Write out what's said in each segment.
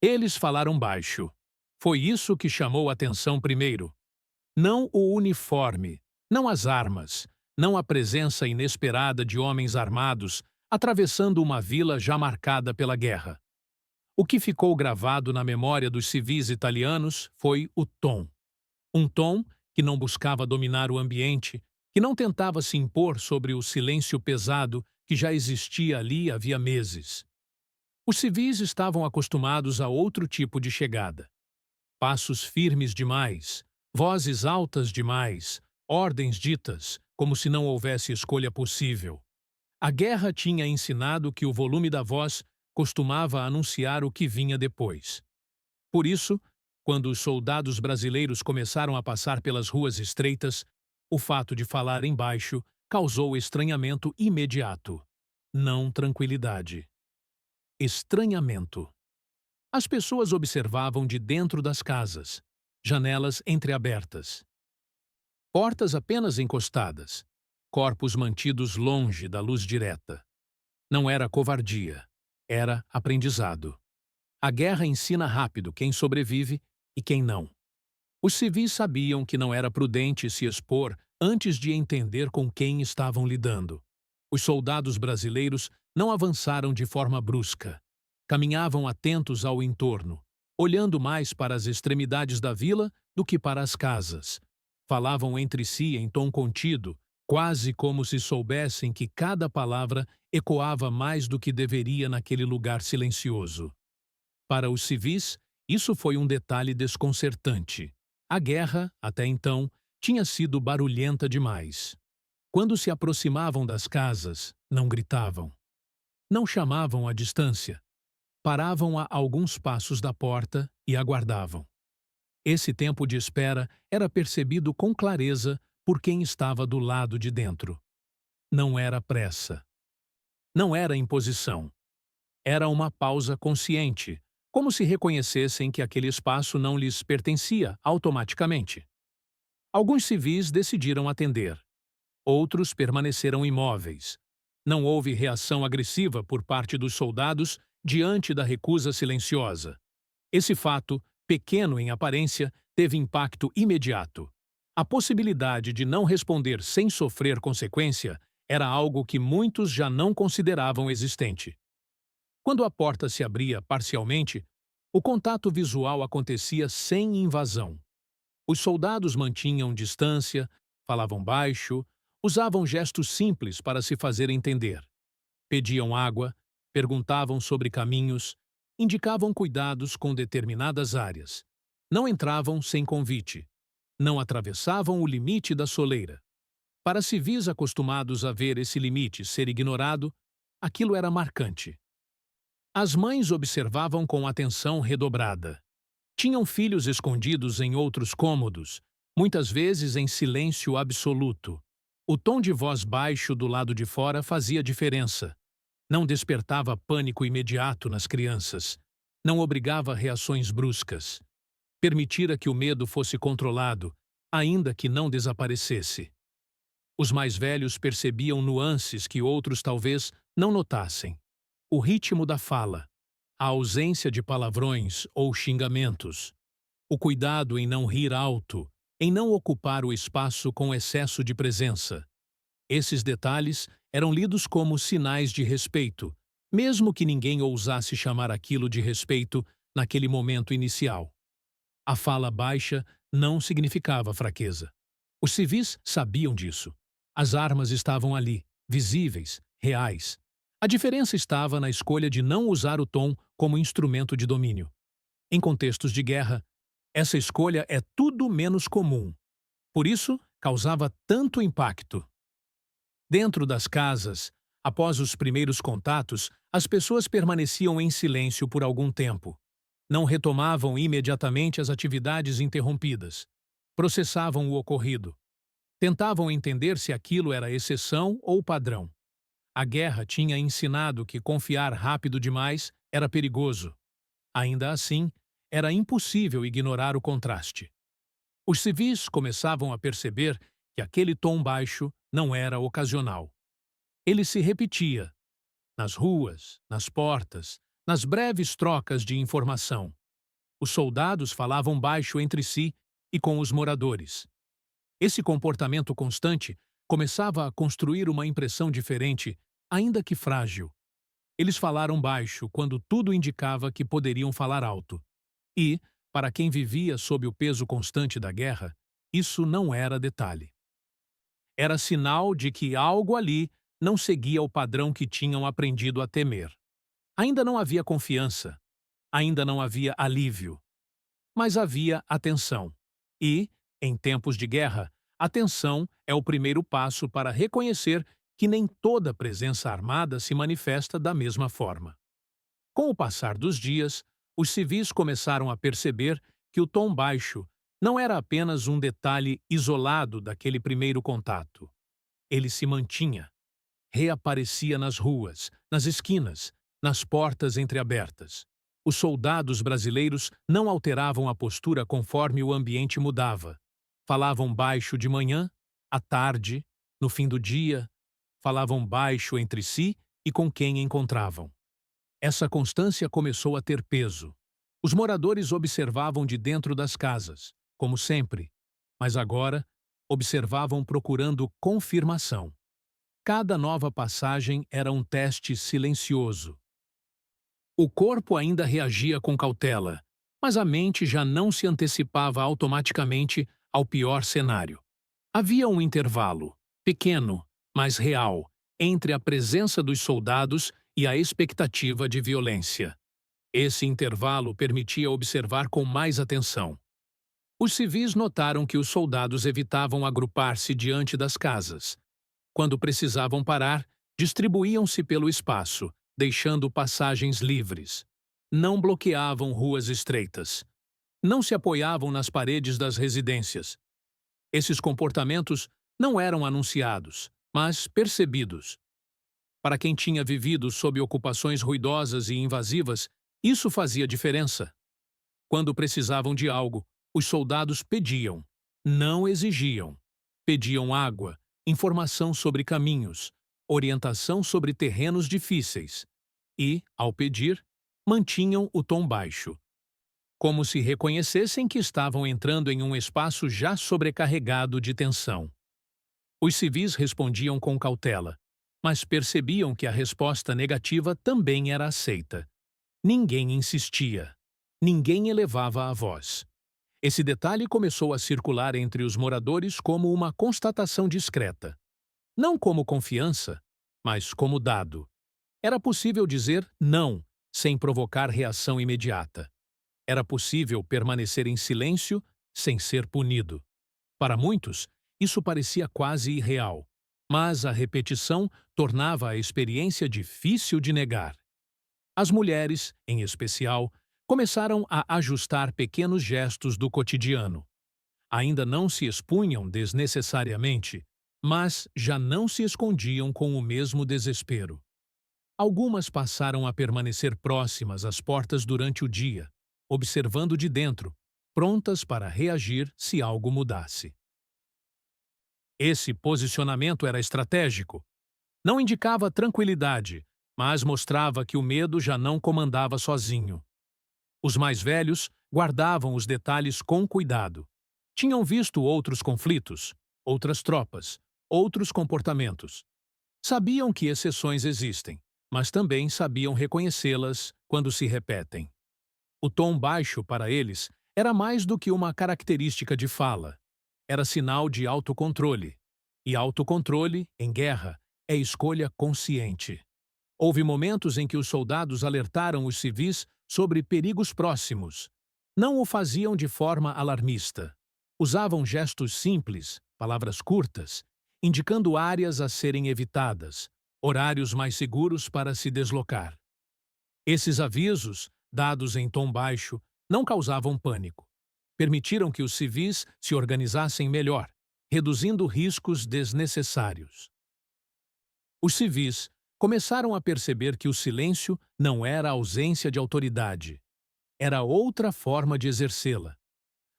Eles falaram baixo. Foi isso que chamou a atenção primeiro. Não o uniforme, não as armas, não a presença inesperada de homens armados atravessando uma vila já marcada pela guerra. O que ficou gravado na memória dos civis italianos foi o tom. Um tom que não buscava dominar o ambiente, que não tentava se impor sobre o silêncio pesado que já existia ali havia meses. Os civis estavam acostumados a outro tipo de chegada. Passos firmes demais, vozes altas demais, ordens ditas, como se não houvesse escolha possível. A guerra tinha ensinado que o volume da voz costumava anunciar o que vinha depois. Por isso, quando os soldados brasileiros começaram a passar pelas ruas estreitas, o fato de falar em baixo causou estranhamento imediato. Não tranquilidade. Estranhamento. As pessoas observavam de dentro das casas, janelas entreabertas, portas apenas encostadas, corpos mantidos longe da luz direta. Não era covardia, era aprendizado. A guerra ensina rápido quem sobrevive e quem não. Os civis sabiam que não era prudente se expor antes de entender com quem estavam lidando. Os soldados brasileiros não avançaram de forma brusca. Caminhavam atentos ao entorno, olhando mais para as extremidades da vila do que para as casas. Falavam entre si em tom contido, quase como se soubessem que cada palavra ecoava mais do que deveria naquele lugar silencioso. Para os civis, isso foi um detalhe desconcertante. A guerra, até então, tinha sido barulhenta demais. Quando se aproximavam das casas, não gritavam. Não chamavam à distância. Paravam a alguns passos da porta e aguardavam. Esse tempo de espera era percebido com clareza por quem estava do lado de dentro. Não era pressa. Não era imposição. Era uma pausa consciente, como se reconhecessem que aquele espaço não lhes pertencia automaticamente. Alguns civis decidiram atender. Outros permaneceram imóveis. Não houve reação agressiva por parte dos soldados diante da recusa silenciosa. Esse fato, pequeno em aparência, teve impacto imediato. A possibilidade de não responder sem sofrer consequência era algo que muitos já não consideravam existente. Quando a porta se abria parcialmente, o contato visual acontecia sem invasão. Os soldados mantinham distância, falavam baixo, usavam gestos simples para se fazer entender. Pediam água, perguntavam sobre caminhos, indicavam cuidados com determinadas áreas. Não entravam sem convite. Não atravessavam o limite da soleira. Para civis acostumados a ver esse limite ser ignorado, aquilo era marcante. As mães observavam com atenção redobrada. Tinham filhos escondidos em outros cômodos, muitas vezes em silêncio absoluto. O tom de voz baixo do lado de fora fazia diferença. Não despertava pânico imediato nas crianças. Não obrigava reações bruscas. Permitira que o medo fosse controlado, ainda que não desaparecesse. Os mais velhos percebiam nuances que outros talvez não notassem. O ritmo da fala, a ausência de palavrões ou xingamentos, o cuidado em não rir alto, em não ocupar o espaço com excesso de presença. Esses detalhes eram lidos como sinais de respeito, mesmo que ninguém ousasse chamar aquilo de respeito naquele momento inicial. A fala baixa não significava fraqueza. Os civis sabiam disso. As armas estavam ali, visíveis, reais. A diferença estava na escolha de não usar o tom como instrumento de domínio. Em contextos de guerra, essa escolha é tudo menos comum. Por isso, causava tanto impacto. Dentro das casas, após os primeiros contatos, as pessoas permaneciam em silêncio por algum tempo. Não retomavam imediatamente as atividades interrompidas. Processavam o ocorrido. Tentavam entender se aquilo era exceção ou padrão. A guerra tinha ensinado que confiar rápido demais era perigoso. Ainda assim, era impossível ignorar o contraste. Os civis começavam a perceber que aquele tom baixo não era ocasional. Ele se repetia nas ruas, nas portas, nas breves trocas de informação. Os soldados falavam baixo entre si e com os moradores. Esse comportamento constante começava a construir uma impressão diferente, ainda que frágil. Eles falaram baixo quando tudo indicava que poderiam falar alto. E, para quem vivia sob o peso constante da guerra, isso não era detalhe. Era sinal de que algo ali não seguia o padrão que tinham aprendido a temer. Ainda não havia confiança, ainda não havia alívio, mas havia atenção. E, em tempos de guerra, atenção é o primeiro passo para reconhecer que nem toda presença armada se manifesta da mesma forma. Com o passar dos dias, os civis começaram a perceber que o tom baixo não era apenas um detalhe isolado daquele primeiro contato. Ele se mantinha, reaparecia nas ruas, nas esquinas, nas portas entreabertas. Os soldados brasileiros não alteravam a postura conforme o ambiente mudava. Falavam baixo de manhã, à tarde, no fim do dia, falavam baixo entre si e com quem encontravam. Essa constância começou a ter peso. Os moradores observavam de dentro das casas, como sempre, mas agora observavam procurando confirmação. Cada nova passagem era um teste silencioso. O corpo ainda reagia com cautela, mas a mente já não se antecipava automaticamente ao pior cenário. Havia um intervalo, pequeno, mas real, entre a presença dos soldados e a expectativa de violência. Esse intervalo permitia observar com mais atenção. Os civis notaram que os soldados evitavam agrupar-se diante das casas. Quando precisavam parar, distribuíam-se pelo espaço, deixando passagens livres. Não bloqueavam ruas estreitas. Não se apoiavam nas paredes das residências. Esses comportamentos não eram anunciados, mas percebidos. Para quem tinha vivido sob ocupações ruidosas e invasivas, isso fazia diferença. Quando precisavam de algo, os soldados pediam, não exigiam. Pediam água, informação sobre caminhos, orientação sobre terrenos difíceis. E, ao pedir, mantinham o tom baixo, como se reconhecessem que estavam entrando em um espaço já sobrecarregado de tensão. Os civis respondiam com cautela, mas percebiam que a resposta negativa também era aceita. Ninguém insistia. Ninguém elevava a voz. Esse detalhe começou a circular entre os moradores como uma constatação discreta. Não como confiança, mas como dado. Era possível dizer não, sem provocar reação imediata. Era possível permanecer em silêncio, sem ser punido. Para muitos, isso parecia quase irreal, mas a repetição tornava a experiência difícil de negar. As mulheres, em especial, começaram a ajustar pequenos gestos do cotidiano. Ainda não se expunham desnecessariamente, mas já não se escondiam com o mesmo desespero. Algumas passaram a permanecer próximas às portas durante o dia, observando de dentro, prontas para reagir se algo mudasse. Esse posicionamento era estratégico. Não indicava tranquilidade, mas mostrava que o medo já não comandava sozinho. Os mais velhos guardavam os detalhes com cuidado. Tinham visto outros conflitos, outras tropas, outros comportamentos. Sabiam que exceções existem, mas também sabiam reconhecê-las quando se repetem. O tom baixo, para eles, era mais do que uma característica de fala. Era sinal de autocontrole. E autocontrole, em guerra, é escolha consciente. Houve momentos em que os soldados alertaram os civis sobre perigos próximos. Não o faziam de forma alarmista. Usavam gestos simples, palavras curtas, indicando áreas a serem evitadas, horários mais seguros para se deslocar. Esses avisos, dados em tom baixo, não causavam pânico. Permitiram que os civis se organizassem melhor, reduzindo riscos desnecessários. Os civis começaram a perceber que o silêncio não era ausência de autoridade. Era outra forma de exercê-la.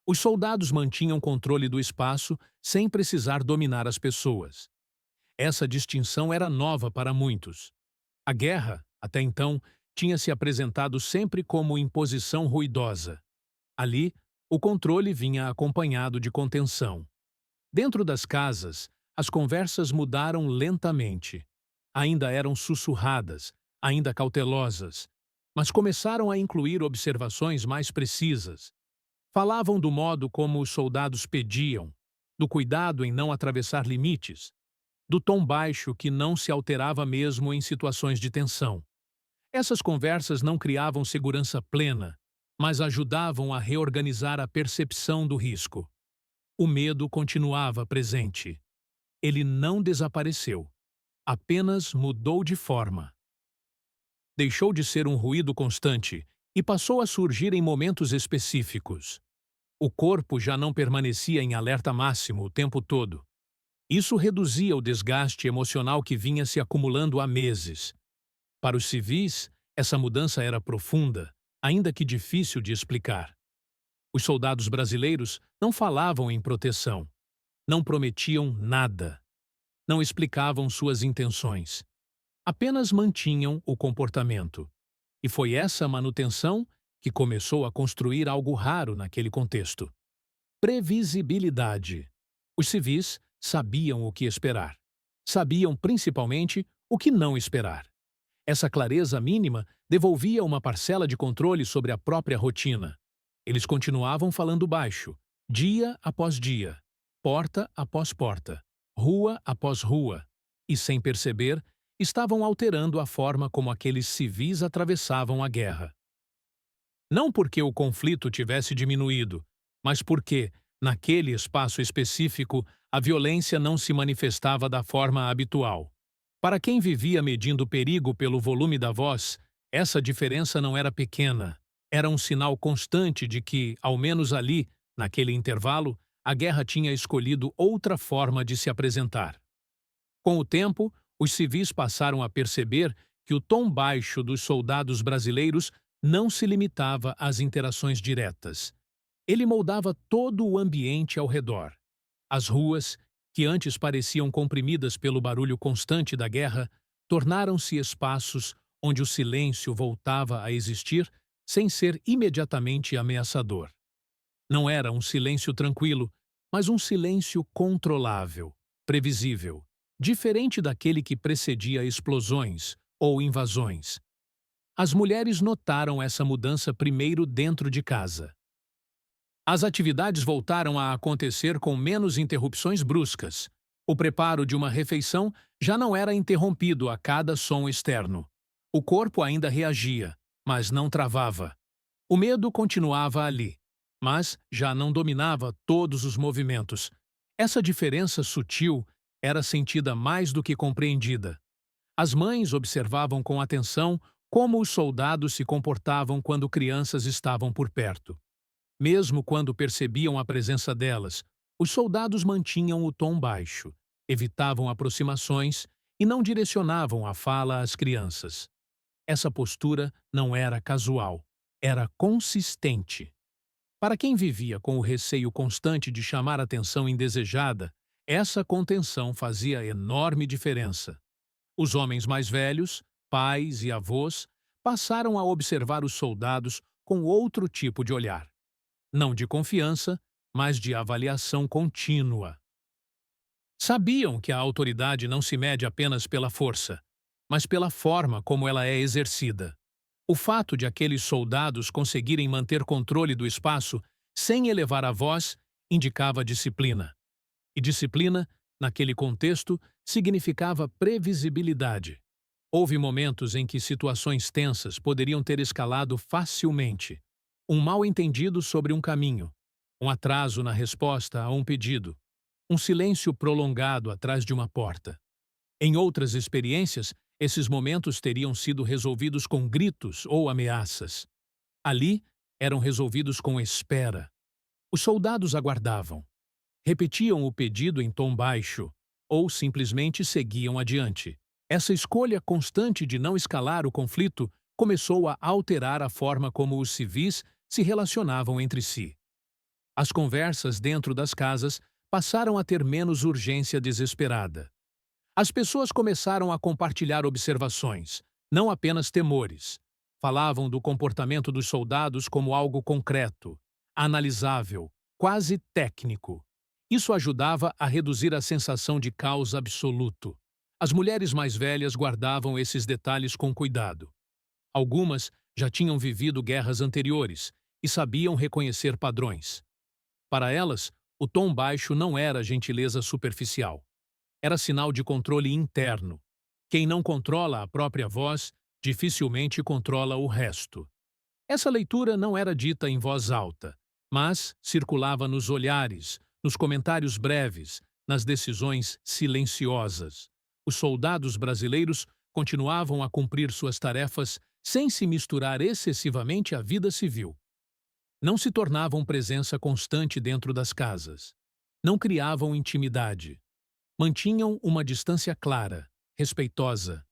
Os soldados mantinham controle do espaço sem precisar dominar as pessoas. Essa distinção era nova para muitos. A guerra, até então, tinha se apresentado sempre como imposição ruidosa. Ali, o controle vinha acompanhado de contenção. Dentro das casas, as conversas mudaram lentamente. Ainda eram sussurradas, ainda cautelosas, mas começaram a incluir observações mais precisas. Falavam do modo como os soldados pediam, do cuidado em não atravessar limites, do tom baixo que não se alterava mesmo em situações de tensão. Essas conversas não criavam segurança plena, mas ajudavam a reorganizar a percepção do risco. O medo continuava presente. Ele não desapareceu, apenas mudou de forma. Deixou de ser um ruído constante e passou a surgir em momentos específicos. O corpo já não permanecia em alerta máximo o tempo todo. Isso reduzia o desgaste emocional que vinha se acumulando há meses. Para os civis, essa mudança era profunda, ainda que difícil de explicar. Os soldados brasileiros não falavam em proteção, não prometiam nada, não explicavam suas intenções. Apenas mantinham o comportamento. E foi essa manutenção que começou a construir algo raro naquele contexto. Previsibilidade. Os civis sabiam o que esperar. Sabiam, principalmente, o que não esperar. Essa clareza mínima devolvia uma parcela de controle sobre a própria rotina. Eles continuavam falando baixo, dia após dia, porta após porta, rua após rua, e, sem perceber, estavam alterando a forma como aqueles civis atravessavam a guerra. Não porque o conflito tivesse diminuído, mas porque, naquele espaço específico, a violência não se manifestava da forma habitual. Para quem vivia medindo perigo pelo volume da voz, essa diferença não era pequena. Era um sinal constante de que, ao menos ali, naquele intervalo, a guerra tinha escolhido outra forma de se apresentar. Com o tempo, os civis passaram a perceber que o tom baixo dos soldados brasileiros não se limitava às interações diretas. Ele moldava todo o ambiente ao redor. As ruas, que antes pareciam comprimidas pelo barulho constante da guerra, tornaram-se espaços onde o silêncio voltava a existir sem ser imediatamente ameaçador. Não era um silêncio tranquilo, mas um silêncio controlável, previsível, diferente daquele que precedia explosões ou invasões. As mulheres notaram essa mudança primeiro dentro de casa. As atividades voltaram a acontecer com menos interrupções bruscas. O preparo de uma refeição já não era interrompido a cada som externo. O corpo ainda reagia, mas não travava. O medo continuava ali, mas já não dominava todos os movimentos. Essa diferença sutil era sentida mais do que compreendida. As mães observavam com atenção como os soldados se comportavam quando crianças estavam por perto. Mesmo quando percebiam a presença delas, os soldados mantinham o tom baixo, evitavam aproximações e não direcionavam a fala às crianças. Essa postura não era casual, era consistente. Para quem vivia com o receio constante de chamar atenção indesejada, essa contenção fazia enorme diferença. Os homens mais velhos, pais e avós, passaram a observar os soldados com outro tipo de olhar. Não de confiança, mas de avaliação contínua. Sabiam que a autoridade não se mede apenas pela força, mas pela forma como ela é exercida. O fato de aqueles soldados conseguirem manter controle do espaço sem elevar a voz indicava disciplina. E disciplina, naquele contexto, significava previsibilidade. Houve momentos em que situações tensas poderiam ter escalado facilmente. Um mal-entendido sobre um caminho, um atraso na resposta a um pedido, um silêncio prolongado atrás de uma porta. Em outras experiências, esses momentos teriam sido resolvidos com gritos ou ameaças. Ali, eram resolvidos com espera. Os soldados aguardavam. Repetiam o pedido em tom baixo, ou simplesmente seguiam adiante. Essa escolha constante de não escalar o conflito começou a alterar a forma como os civis se relacionavam entre si. As conversas dentro das casas passaram a ter menos urgência desesperada. As pessoas começaram a compartilhar observações, não apenas temores. Falavam do comportamento dos soldados como algo concreto, analisável, quase técnico. Isso ajudava a reduzir a sensação de caos absoluto. As mulheres mais velhas guardavam esses detalhes com cuidado. Algumas já tinham vivido guerras anteriores e sabiam reconhecer padrões. Para elas, o tom baixo não era gentileza superficial. Era sinal de controle interno. Quem não controla a própria voz, dificilmente controla o resto. Essa leitura não era dita em voz alta, mas circulava nos olhares, nos comentários breves, nas decisões silenciosas. Os soldados brasileiros continuavam a cumprir suas tarefas sem se misturar excessivamente à vida civil. Não se tornavam presença constante dentro das casas. Não criavam intimidade. Mantinham uma distância clara, respeitosa.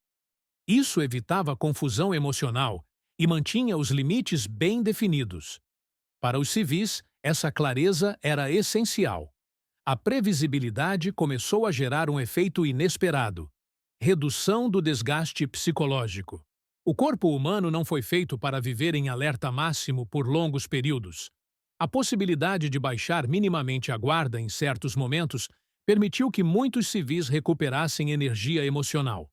Isso evitava confusão emocional e mantinha os limites bem definidos. Para os civis, essa clareza era essencial. A previsibilidade começou a gerar um efeito inesperado: redução do desgaste psicológico. O corpo humano não foi feito para viver em alerta máximo por longos períodos. A possibilidade de baixar minimamente a guarda em certos momentos permitiu que muitos civis recuperassem energia emocional.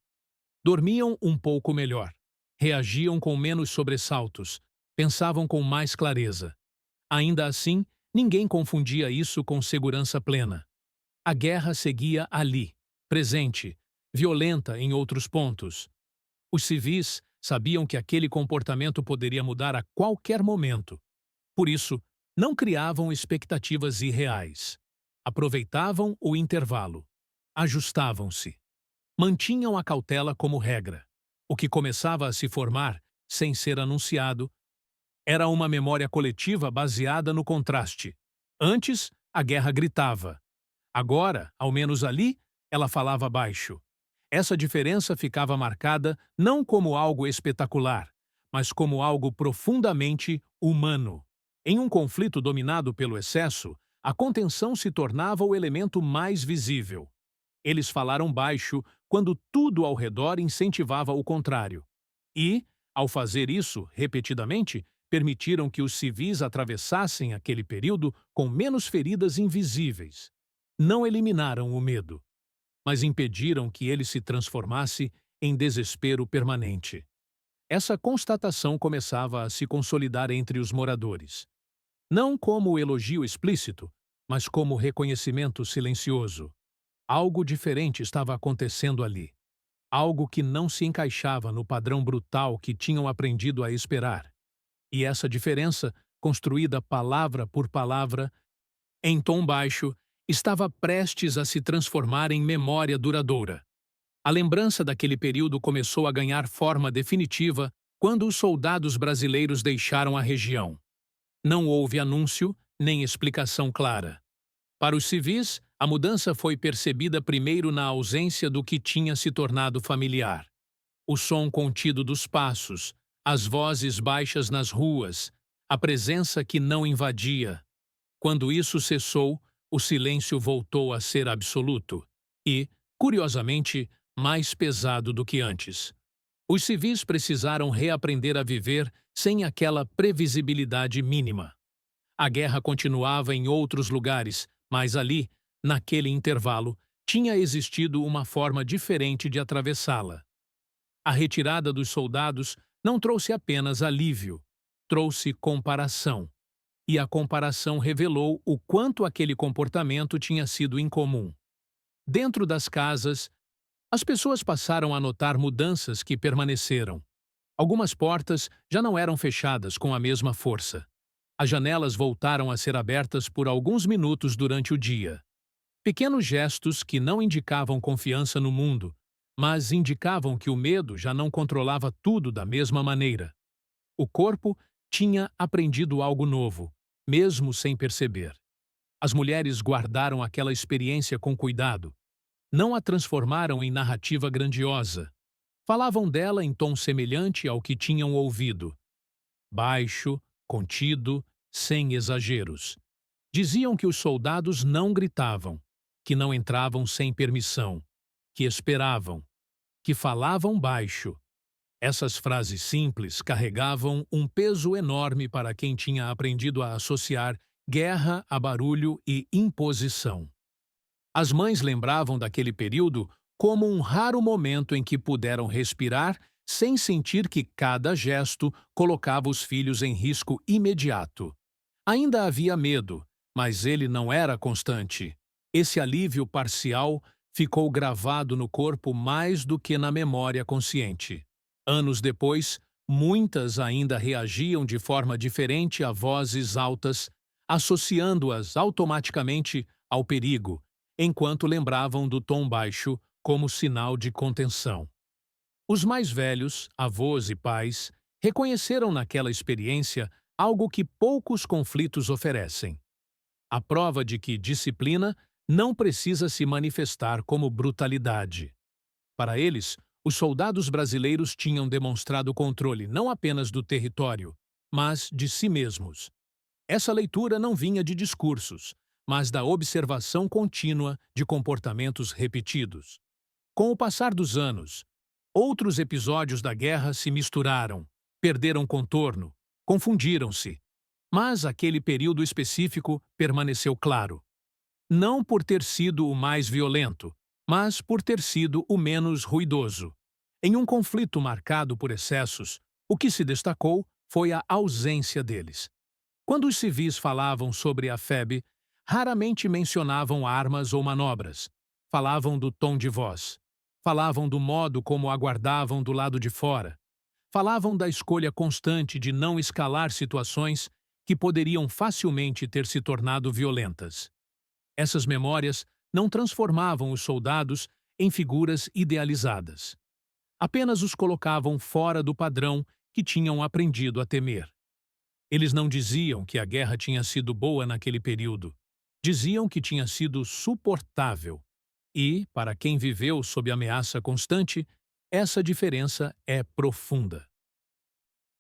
Dormiam um pouco melhor, reagiam com menos sobressaltos, pensavam com mais clareza. Ainda assim, ninguém confundia isso com segurança plena. A guerra seguia ali, presente, violenta em outros pontos. Os civis sabiam que aquele comportamento poderia mudar a qualquer momento. Por isso, não criavam expectativas irreais. Aproveitavam o intervalo. Ajustavam-se. Mantinham a cautela como regra. O que começava a se formar, sem ser anunciado, era uma memória coletiva baseada no contraste. Antes, a guerra gritava. Agora, ao menos ali, ela falava baixo. Essa diferença ficava marcada não como algo espetacular, mas como algo profundamente humano. Em um conflito dominado pelo excesso, a contenção se tornava o elemento mais visível. Eles falaram baixo quando tudo ao redor incentivava o contrário. E, ao fazer isso repetidamente, permitiram que os civis atravessassem aquele período com menos feridas invisíveis. Não eliminaram o medo, mas impediram que ele se transformasse em desespero permanente. Essa constatação começava a se consolidar entre os moradores. Não como elogio explícito, mas como reconhecimento silencioso. Algo diferente estava acontecendo ali. Algo que não se encaixava no padrão brutal que tinham aprendido a esperar. E essa diferença, construída palavra por palavra, em tom baixo, estava prestes a se transformar em memória duradoura. A lembrança daquele período começou a ganhar forma definitiva quando os soldados brasileiros deixaram a região. Não houve anúncio nem explicação clara. Para os civis, a mudança foi percebida primeiro na ausência do que tinha se tornado familiar. O som contido dos passos, as vozes baixas nas ruas, a presença que não invadia. Quando isso cessou, o silêncio voltou a ser absoluto e, curiosamente, mais pesado do que antes. Os civis precisaram reaprender a viver sem aquela previsibilidade mínima. A guerra continuava em outros lugares, mas ali, naquele intervalo, tinha existido uma forma diferente de atravessá-la. A retirada dos soldados não trouxe apenas alívio, trouxe comparação. E a comparação revelou o quanto aquele comportamento tinha sido incomum. Dentro das casas, as pessoas passaram a notar mudanças que permaneceram. Algumas portas já não eram fechadas com a mesma força. As janelas voltaram a ser abertas por alguns minutos durante o dia. Pequenos gestos que não indicavam confiança no mundo, mas indicavam que o medo já não controlava tudo da mesma maneira. O corpo tinha aprendido algo novo, mesmo sem perceber. As mulheres guardaram aquela experiência com cuidado. Não a transformaram em narrativa grandiosa. Falavam dela em tom semelhante ao que tinham ouvido. Baixo, contido, sem exageros. Diziam que os soldados não gritavam, que não entravam sem permissão, que esperavam, que falavam baixo. Essas frases simples carregavam um peso enorme para quem tinha aprendido a associar guerra a barulho e imposição. As mães lembravam daquele período como um raro momento em que puderam respirar sem sentir que cada gesto colocava os filhos em risco imediato. Ainda havia medo, mas ele não era constante. Esse alívio parcial ficou gravado no corpo mais do que na memória consciente. Anos depois, muitas ainda reagiam de forma diferente a vozes altas, associando-as automaticamente ao perigo, enquanto lembravam do tom baixo como sinal de contenção. Os mais velhos, avós e pais, reconheceram naquela experiência algo que poucos conflitos oferecem: a prova de que disciplina não precisa se manifestar como brutalidade. Para eles, os soldados brasileiros tinham demonstrado controle não apenas do território, mas de si mesmos. Essa leitura não vinha de discursos, mas da observação contínua de comportamentos repetidos. Com o passar dos anos, outros episódios da guerra se misturaram, perderam contorno, confundiram-se. Mas aquele período específico permaneceu claro. Não por ter sido o mais violento, mas por ter sido o menos ruidoso. Em um conflito marcado por excessos, o que se destacou foi a ausência deles. Quando os civis falavam sobre a FEB, raramente mencionavam armas ou manobras. Falavam do tom de voz. Falavam do modo como aguardavam do lado de fora. Falavam da escolha constante de não escalar situações que poderiam facilmente ter se tornado violentas. Essas memórias não transformavam os soldados em figuras idealizadas. Apenas os colocavam fora do padrão que tinham aprendido a temer. Eles não diziam que a guerra tinha sido boa naquele período. Diziam que tinha sido suportável. E, para quem viveu sob ameaça constante, essa diferença é profunda.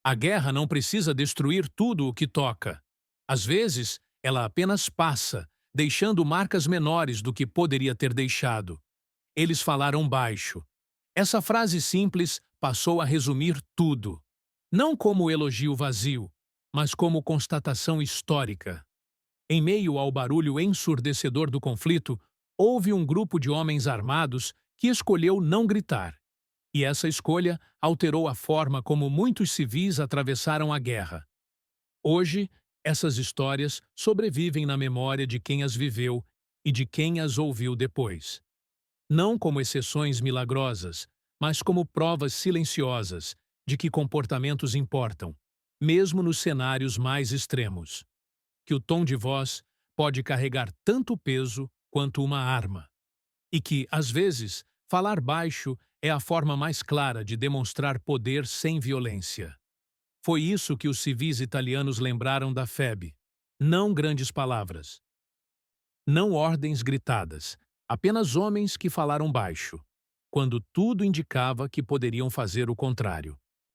A guerra não precisa destruir tudo o que toca. Às vezes, ela apenas passa, deixando marcas menores do que poderia ter deixado. Eles falaram baixo. Essa frase simples passou a resumir tudo. Não como elogio vazio, mas como constatação histórica. Em meio ao barulho ensurdecedor do conflito, houve um grupo de homens armados que escolheu não gritar. E essa escolha alterou a forma como muitos civis atravessaram a guerra. Hoje, essas histórias sobrevivem na memória de quem as viveu e de quem as ouviu depois. Não como exceções milagrosas, mas como provas silenciosas de que comportamentos importam, mesmo nos cenários mais extremos. Que o tom de voz pode carregar tanto peso quanto uma arma. E que, às vezes, falar baixo é a forma mais clara de demonstrar poder sem violência. Foi isso que os civis italianos lembraram da FEB. Não grandes palavras. Não ordens gritadas, apenas homens que falaram baixo, quando tudo indicava que poderiam fazer o contrário.